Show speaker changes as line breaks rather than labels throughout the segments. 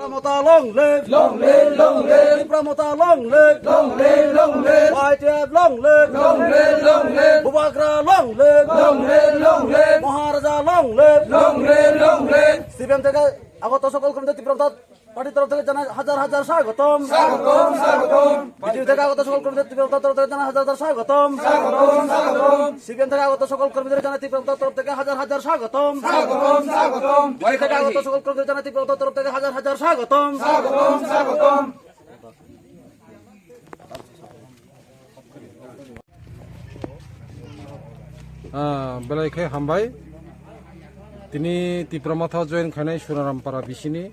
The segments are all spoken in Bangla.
Pramota long live, long live, long live. Pramota long live, long live, long live. Whitehead long live, long live, long live. Bubagra long live, long live, long live. Maharaja long live, long live, long live. CPM থেকে আগত সকল কর্মীদের তীব্র পার্টির তরফ থেকে জানাই হাজার হাজার স্বাগতম, স্বাগতম, স্বাগতম। বিজেপি থেকে আগত সকল কর্মীদের তীব্র তরফ থেকে জানাই হাজার হাজার স্বাগতম, স্বাগতম, স্বাগতম। সিপিএম থেকে আগত সকল কর্মীদের জানাই তীব্র তরফ থেকে হাজার হাজার স্বাগতম, স্বাগতম, স্বাগতম। বিজেপি থেকে আগত সকল কর্মীদের জানাই তীব্র তরফ থেকে হাজার হাজার স্বাগতম, স্বাগতম, স্বাগতম।
বেলাইখাই হামবাই তিনি তীব্রমাথা জয়েন খানাই সোনারামপাড়া বিশিনি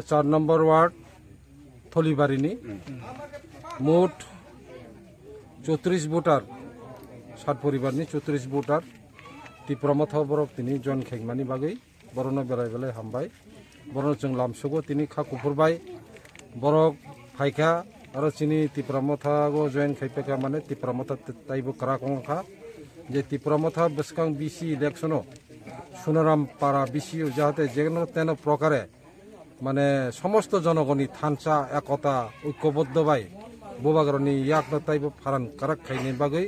4 নম্বর ওয়ার্ড থলিবাড়িনি মোট 34 ভোটার 7 পরিবারনি 34 ভোটার তীব্রমাথা বরক তিনি জয়েন খাইমানি বাগै বরনো বেলায় বেলায় হামবাই বরনো जों लामसुगो তিনি खाकुफुरबाय বরক ফাইখা आरो चिनी তীব্রমাথাगो जয়েन खाइपेका माने তীব্রমাথা ताइबो कराकंखा जे তীব্রমাথা बसकां बिसि इलेक्शनो সোনারামপাড়া বিসি যাতে যেন তেন প্রকারে মানে সমস্ত জনগণই থানসা একতা ঐক্যবদ্ধ বাই বোবাগরনি ইয়াক তাইব ফারান কারাক খাইনি বাগै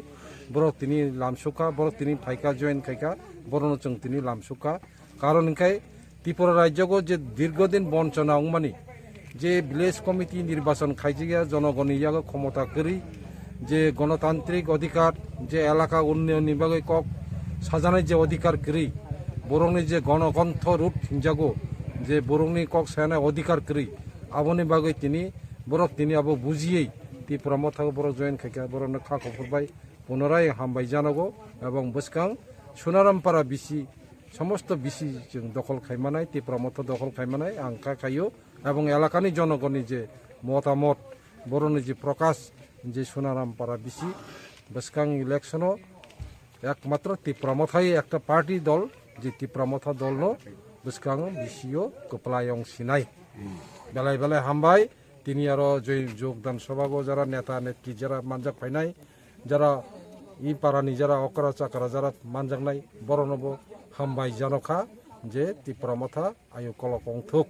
বরক তিনি লামসুকা বরক তিনি ফাইকা জয়েন খাইকা বরনো जों তিনি লামসুকা কারণ ইনকাই ত্রিপুরা রাজ্যগো যে দীর্ঘদিন বঞ্চনা অংমানি যে ভিলেজ কমিটি নির্বাচন খাইজিয়া জনগণই ইয়াগো ক্ষমতা করি যে গণতান্ত্রিক অধিকার যে এলাকা উন্নয়ন বিভাগে কক সাজানোর যে অধিকার করি বরংনি যে গণকণ্ঠ রূপ হিংজাগো যে বরংনি কক সায়ানা অধিকার করি আবনি বাগৈ তিনি বরক তিনি আবো বুঝিয়েই তীব্রমাথা বরক জয়েন খাইকা বরক খা খবরবাই পুনরায় হামবাই জানাগো এবং বসকাং সোনারামপাড়া বিসি সমস্ত বিসি जों দখল খাইমানায় তীব্রমাথা দখল খাইমানায় আংকা খাইও এবং এলাকানি জনগণই যে মতামত বরনি যে প্রকাশ যে সোনারামপাড়া বিসি বসকাং ইলেকশনও একমাত্র তীব্রমাথাই একটা পার্টি দল যে তীব্রমাথা দল ন বসকাং বিসিও কপলায়ং সিনাই বেলায় বেলায় হামবাই তিনি আরো যোগদান সভাগো যারা নেতা নেত্রী যারা মানজাক ফাইনাই যারা ই পাড়ানি যারা অকরা চাকরা যারা মানজাকনাই বড় নব হামবাই জানখা যে তীব্রমাথা আয়ু কলকং থুক